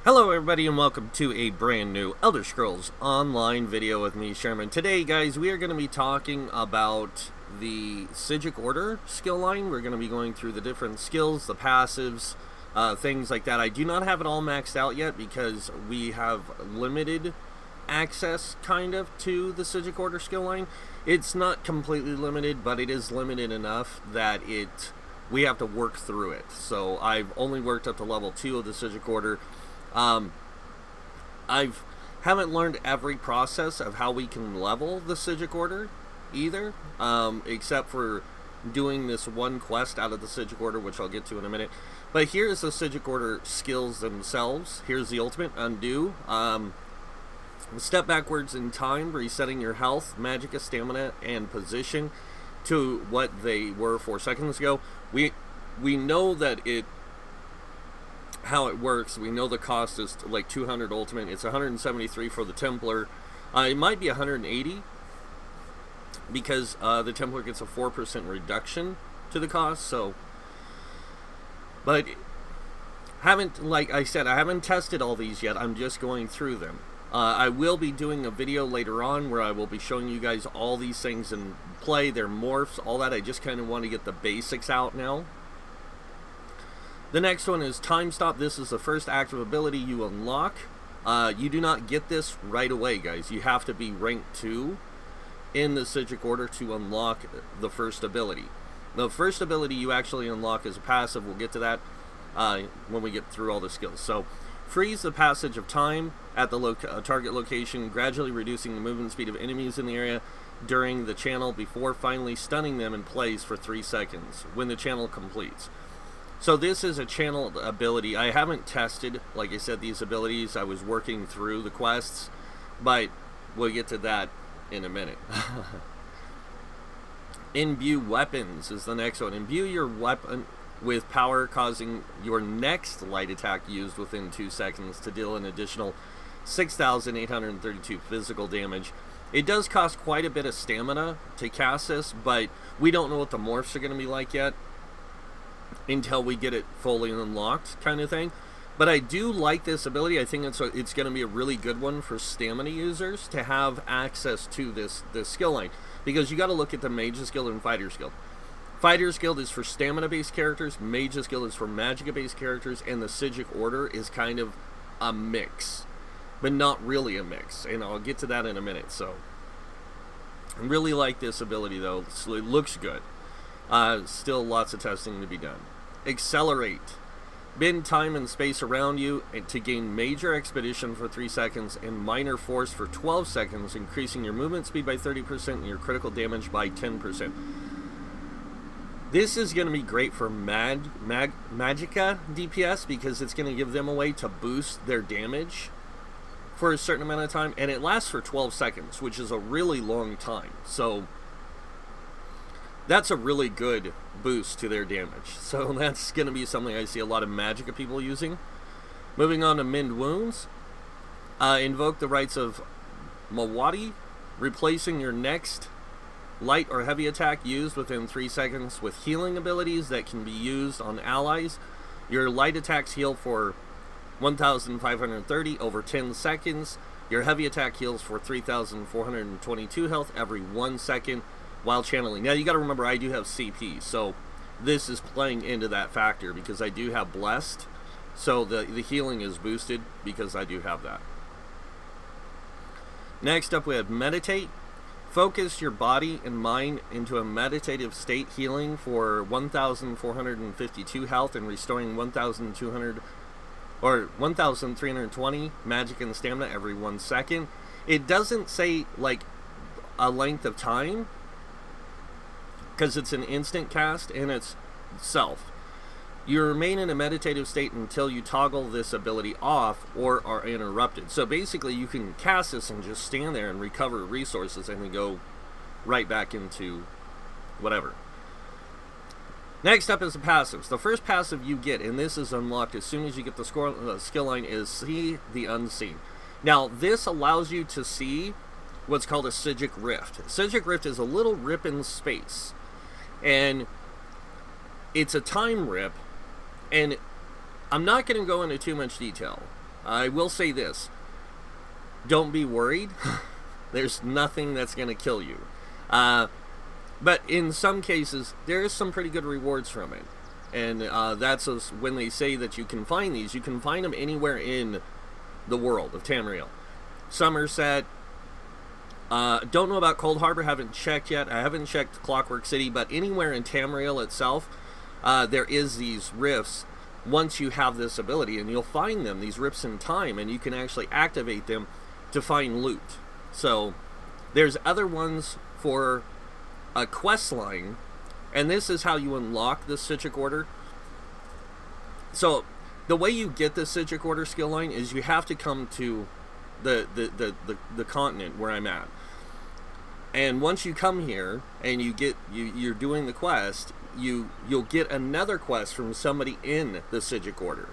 Hello everybody and welcome to a brand new Elder Scrolls Online video with me, Sherman. Today, guys, we are going to be talking about the Psijic Order skill line. We're going to be going through the different skills, the passives, things like that. I do not have it all maxed out yet because we have limited access, kind of, to the Psijic Order skill line. It's not completely limited, but it is limited enough that we have to work through it. So I've only worked up to level 2 of the Psijic Order. I haven't learned every process of how we can level the Psijic Order either, except for doing this one quest out of the Psijic Order, which I'll get to in a minute. But here's the Psijic Order skills themselves. Here's the ultimate, Undo. Step backwards in time, resetting your health, magicka, stamina, and position to what they were 4 seconds ago. We know that how it works. We know the cost is like 200 ultimate. It's 173 for the Templar. It might be 180 because the Templar gets a 4% reduction to the cost. So, but like I said, I haven't tested all these yet. I'm just going through them. I will be doing a video later on where I will be showing you guys all these things in play, their morphs, all that. I just kind of want to get the basics out now. The next one is Time Stop. This is the first active ability you unlock. You do not get this right away, guys. You have to be rank 2 in the Psijic Order to unlock the first ability. The first ability you actually unlock is a passive. We'll get to that when we get through all the skills. So, freeze the passage of time at the target location, gradually reducing the movement speed of enemies in the area during the channel before finally stunning them in place for 3 seconds when the channel completes. So this is a channel ability. I haven't tested, like I said, these abilities. I was working through the quests, but we'll get to that in a minute. Imbue weapons is the next one. Imbue your weapon with power, causing your next light attack used within 2 seconds to deal an additional 6,832 physical damage. It does cost quite a bit of stamina to cast this, but we don't know what the morphs are going to be like yet until we get it fully unlocked, kind of thing. But I do like this ability. I think it's going to be a really good one for stamina users to have access to this skill line, because you got to look at the Mage's Guild and Fighter's Guild. Fighter's Guild is for stamina-based characters, Mage's Guild is for magicka-based characters, and the Psijic Order is kind of a mix, but not really a mix, and I'll get to that in a minute. So I really like this ability, though. It looks good. Still lots of testing to be done. Accelerate. Bend time and space around you to gain major expedition for 3 seconds and minor force for 12 seconds, increasing your movement speed by 30% and your critical damage by 10%. This is going to be great for magicka DPS because it's going to give them a way to boost their damage for a certain amount of time, and it lasts for 12 seconds, which is a really long time. So that's a really good boost to their damage. So that's going to be something I see a lot of magicka people using. Moving on to Mend Wounds. Invoke the rights of Mawadi, replacing your next light or heavy attack used within 3 seconds with healing abilities that can be used on allies. Your light attacks heal for 1,530 over 10 seconds. Your heavy attack heals for 3,422 health every 1 second while channeling. Now you got to remember, I do have CP, so this is playing into that factor because I do have Blessed, so the healing is boosted because I do have that. Next up we have Meditate. Focus your body and mind into a meditative state, healing for 1,452 health and restoring 1,320 magic and stamina every 1 second. It doesn't say like a length of time, because it's an instant cast and it's self. You remain in a meditative state until you toggle this ability off or are interrupted. So basically you can cast this and just stand there and recover resources and then go right back into whatever. Next up is the passives. The first passive you get, and this is unlocked as soon as you get the skill line, is See the Unseen. Now this allows you to see what's called a Psijic Rift. Psijic Rift is a little rip in space, and it's a time rip, and I'm not going to go into too much detail. I will say this. Don't be worried. There's nothing that's going to kill you. But in some cases, there is some pretty good rewards from it. And that's when they say that you can find these. You can find them anywhere in the world of Tamriel. Somerset. Don't know about Cold Harbor. Haven't checked yet. I haven't checked Clockwork City. But anywhere in Tamriel itself, there is these rifts once you have this ability. And you'll find them, these rifts in time. And you can actually activate them to find loot. So there's other ones for a quest line, and this is how you unlock the Psijic Order. So the way you get the Psijic Order skill line is you have to come to the continent where I'm at, and once you come here and you're doing the quest, you'll get another quest from somebody in the Psijic Order.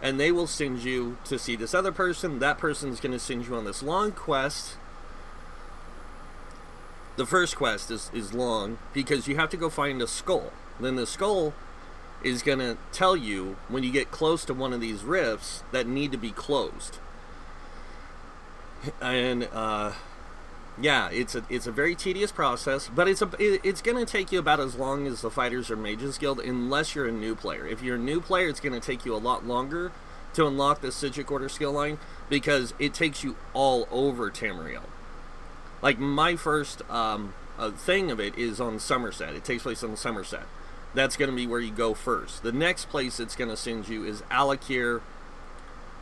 And they will send you to see this other person. That person's going to send you on this long quest. The first quest is long because you have to go find a skull. Then the skull is going to tell you when you get close to one of these rifts that need to be closed. And yeah, it's a very tedious process, but it's going to take you about as long as the Fighters or Mages Guild, unless you're a new player. If you're a new player, it's going to take you a lot longer to unlock the Psijic Order skill line because it takes you all over Tamriel. Like my first thing of it is on Somerset. It takes place on Somerset. That's going to be where you go first. The next place it's going to send you is Alakir,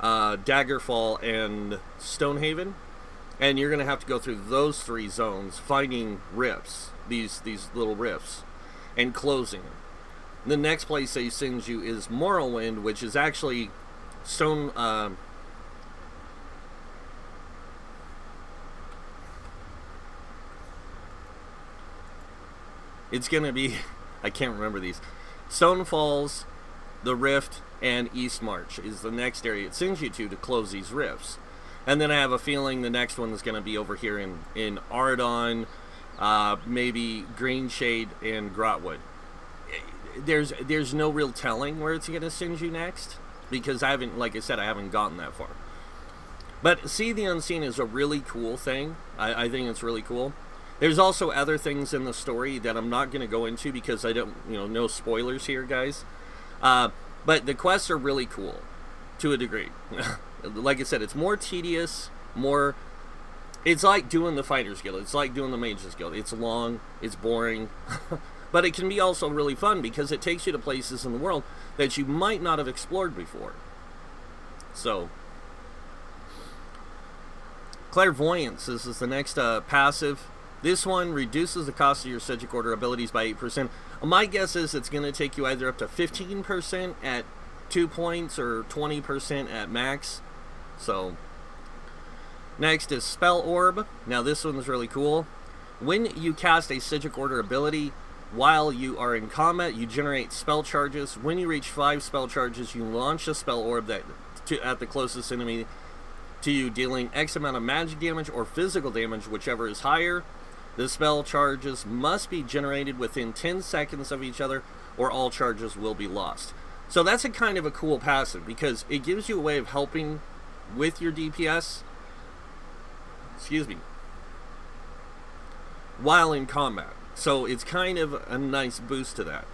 Daggerfall, and Stonehaven. And you're going to have to go through those 3 zones, finding rifts, these little rifts, and closing them. The next place they send you is Morrowind, which is actually stone... it's going to be... I can't remember these. Stone Falls, the Rift, and East March is the next area it sends you to close these rifts. And then I have a feeling the next one is going to be over here in Ardon, maybe Greenshade and Grotwood. There's no real telling where it's going to send you next, because I haven't, like I said, I haven't gotten that far. But See the Unseen is a really cool thing. I think it's really cool. There's also other things in the story that I'm not going to go into because I don't, no spoilers here, guys. But the quests are really cool, to a degree. Like I said, it's more tedious, it's like doing the Fighters Guild, it's like doing the Mages Guild. It's long, it's boring, but it can be also really fun because it takes you to places in the world that you might not have explored before. So, Clairvoyance, this is the next passive. This one reduces the cost of your Psijic Order abilities by 8%. My guess is it's going to take you either up to 15% at 2 points or 20% at max. So, next is Spell Orb. Now this one's really cool. When you cast a Psijic Order ability while you are in combat, you generate spell charges. When you reach 5 spell charges, you launch a Spell Orb at the closest enemy to you, dealing X amount of magic damage or physical damage, whichever is higher. The spell charges must be generated within 10 seconds of each other, or all charges will be lost. So that's a kind of a cool passive, because it gives you a way of helping with your DPS, while in combat. So it's kind of a nice boost to that.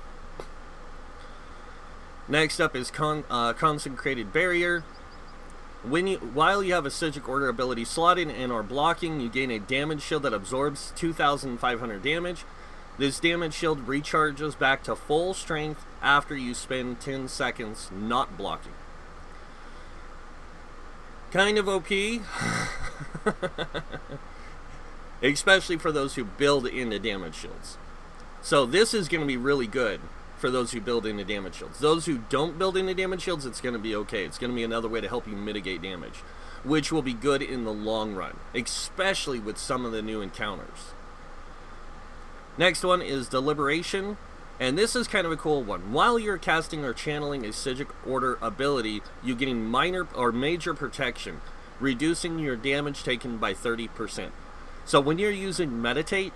Next up is Consecrated Barrier. While you have a Psijic Order ability slotted and are blocking, you gain a damage shield that absorbs 2,500 damage. This damage shield recharges back to full strength after you spend 10 seconds not blocking. Kind of OP. Especially for those who build into damage shields. So this is going to be really good for those who build into damage shields. Those who don't build into damage shields, it's going to be okay. It's going to be another way to help you mitigate damage, which will be good in the long run, especially with some of the new encounters. Next one is Deliberation, and this is kind of a cool one. While you're casting or channeling a Psijic Order ability, you gain minor or major protection, reducing your damage taken by 30%. So when you're using Meditate,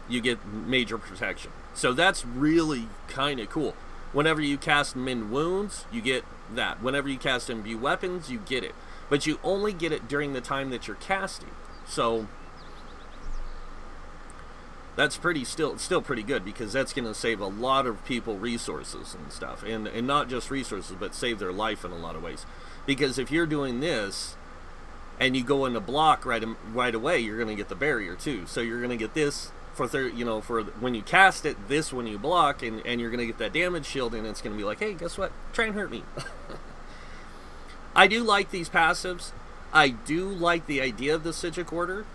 you get major protection. So that's really kind of cool. Whenever you cast Mend Wounds, you get that. Whenever you cast Imbue Weapons, you get it. But you only get it during the time that you're casting. So that's still pretty good, because that's going to save a lot of people resources and stuff. And not just resources, but save their life in a lot of ways. Because if you're doing this and you go into block right away, you're going to get the barrier too. So you're going to get this for when you cast it, this when you block, and you're going to get that damage shield, and it's going to be like, hey, guess what? Try and hurt me. I do like these passives. I do like the idea of the Psijic Order.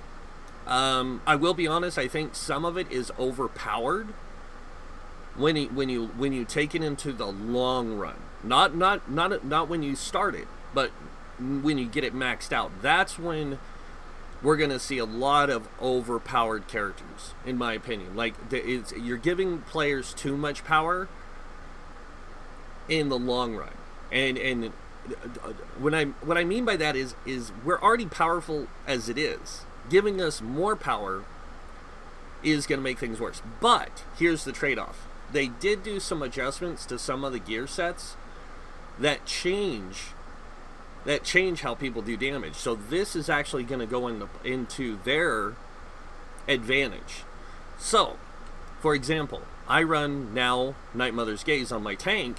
I will be honest, I think some of it is overpowered when you take it into the long run. Not when you start it, but when you get it maxed out. That's when we're going to see a lot of overpowered characters, in my opinion. Like, you're giving players too much power in the long run. And what I mean by that is we're already powerful as it is. Giving us more power is going to make things worse. But here's the trade-off. They did do some adjustments to some of the gear sets that change how people do damage. So this is actually going to go into their advantage. So, for example, I run now Night Mother's Gaze on my tank,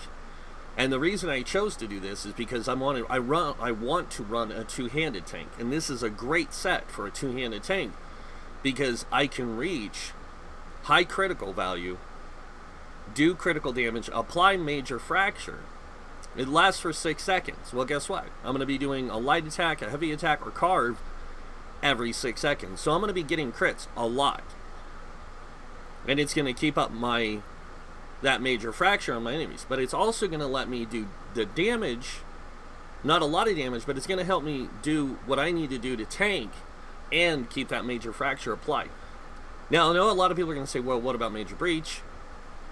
and the reason I chose to do this is because I want to run a two-handed tank, and this is a great set for a two-handed tank because I can reach high critical value, do critical damage, apply major fracture. It lasts for 6 seconds. Well, guess what? I'm going to be doing a light attack, a heavy attack, or carve every 6 seconds. So I'm going to be getting crits a lot. And it's going to keep up that major fracture on my enemies. But it's also going to let me do the damage, not a lot of damage, but it's going to help me do what I need to do to tank and keep that major fracture applied. Now, I know a lot of people are going to say, well, what about major breach?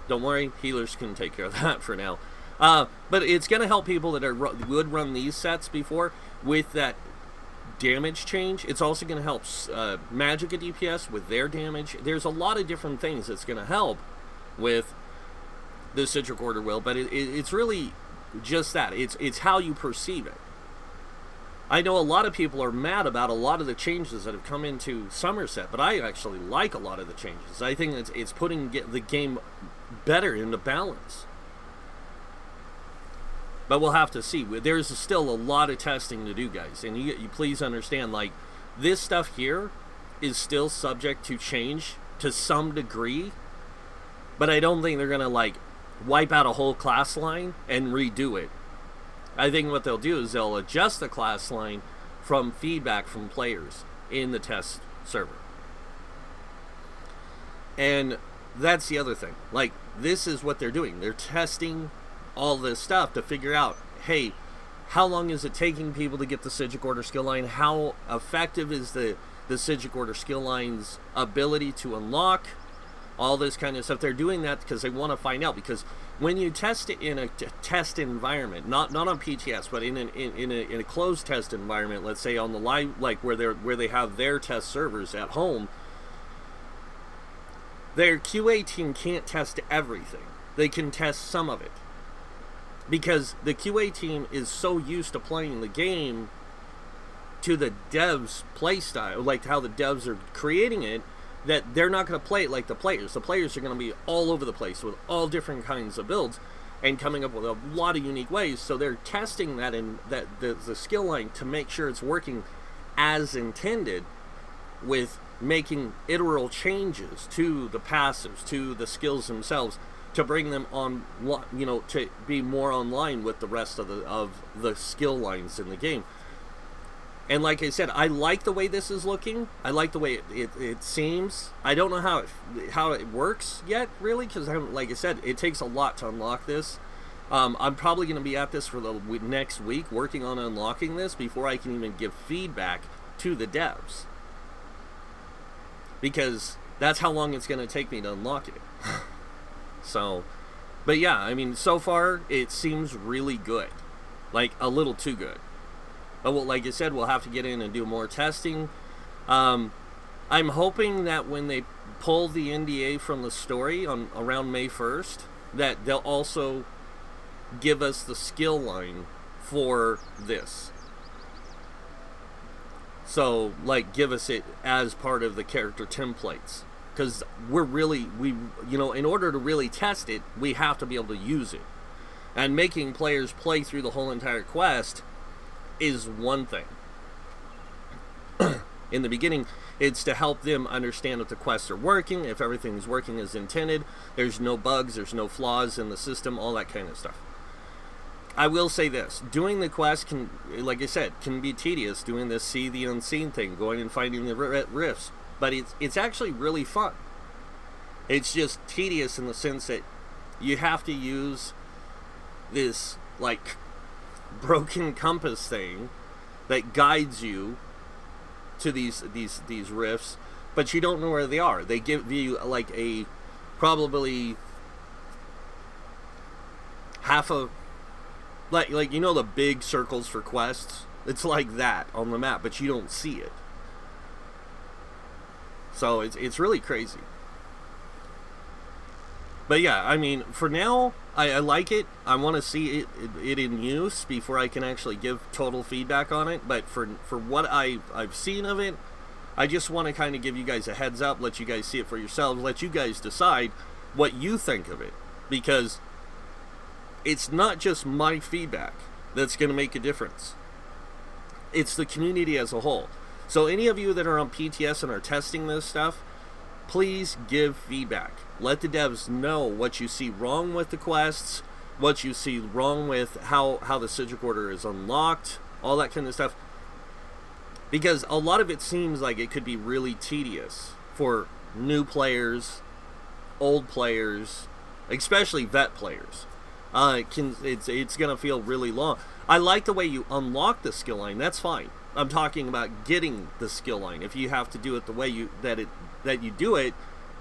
Don't worry, healers can take care of that for now. But it's going to help people that would run these sets before with that damage change. It's also going to help Magicka DPS with their damage. There's a lot of different things that's going to help with the Psijic Order will, but it's really just that. It's how you perceive it. I know a lot of people are mad about a lot of the changes that have come into Somerset, but I actually like a lot of the changes. I think it's putting the game better into balance. But we'll have to see. There's still a lot of testing to do, guys. And you please understand, like, this stuff here is still subject to change to some degree. But I don't think they're going to, like, wipe out a whole class line and redo it. I think what they'll do is they'll adjust the class line from feedback from players in the test server. And that's the other thing. Like, this is what they're doing. They're testing all this stuff to figure out, hey, how long is it taking people to get the Psijic Order skill line? How effective is the Psijic Order skill line's ability to unlock? All this kind of stuff. They're doing that because they want to find out. Because when you test it in a test environment, not on PTS, but in a closed test environment, let's say on the live, like where they have their test servers at home, their QA team can't test everything. They can test some of it. Because the QA team is so used to playing the game to the devs' playstyle, like how the devs are creating it, that they're not going to play it like the players. The players are going to be all over the place with all different kinds of builds and coming up with a lot of unique ways. So they're testing that in the skill line to make sure it's working as intended, with making iteral changes to the passives, to the skills themselves, to bring them on, to be more online with the rest of the skill lines in the game. And like I said, I like the way this is looking. I like the way it seems. I don't know how it works yet, really, because like I said, it takes a lot to unlock this. I'm probably going to be at this for the next week, working on unlocking this before I can even give feedback to the devs, because that's how long it's going to take me to unlock it. So, but yeah, I mean, so far it seems really good, like a little too good. But like I said, we'll have to get in and do more testing. I'm hoping that when they pull the NDA from the story around May 1st, that they'll also give us the skill line for this. So, like, give us it as part of the character templates. Because in order to really test it, we have to be able to use it. And making players play through the whole entire quest is one thing. In the beginning, it's to help them understand if the quests are working, if everything's working as intended, there's no bugs, there's no flaws in the system, all that kind of stuff. I will say this, doing the quest can, like I said, can be tedious, doing this see the unseen thing, going and finding the rifts, but it's actually really fun. It's just tedious in the sense that you have to use this, like, broken compass thing that guides you to these rifts, but you don't know where they are. They give you, like, a probably half a, like you know the big circles for quests? It's like that on the map, but you don't see it. So it's really crazy. But yeah, I mean, for now, I like it. I want to see it in use before I can actually give total feedback on it. But for what I've seen of it, I just want to kind of give you guys a heads up, let you guys see it for yourselves, let you guys decide what you think of it. Because it's not just my feedback that's going to make a difference. It's the community as a whole. So any of you that are on PTS and are testing this stuff, please give feedback. Let the devs know what you see wrong with the quests, what you see wrong with how the Psijic Order is unlocked, all that kind of stuff. Because a lot of it seems like it could be really tedious for new players, old players, especially vet players. It's going to feel really long. I like the way you unlock the skill line. That's fine. I'm talking about getting the skill line. If you have to do it the way you do it,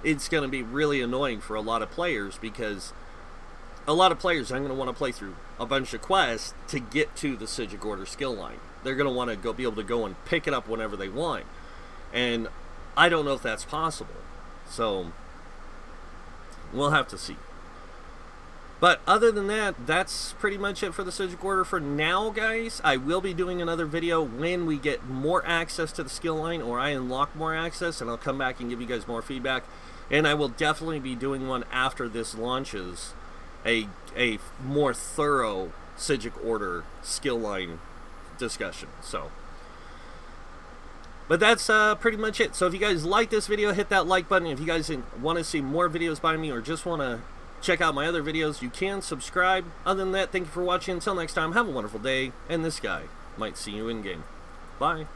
it's going to be really annoying for a lot of players, because a lot of players are going to want to play through a bunch of quests to get to the Psijic Order skill line. They're going to want to be able to go and pick it up whenever they want. And I don't know if that's possible. So we'll have to see. But other than that, that's pretty much it for the Psijic Order for now, guys. I will be doing another video when we get more access to the skill line, or I unlock more access, and I'll come back and give you guys more feedback. And I will definitely be doing one after this launches, a more thorough Psijic Order skill line discussion. So, but that's pretty much it. So if you guys like this video, hit that like button. If you guys want to see more videos by me, or just want to check out my other videos, you can subscribe. Other than that, thank you for watching. Until next time, have a wonderful day, and this guy might see you in game. Bye.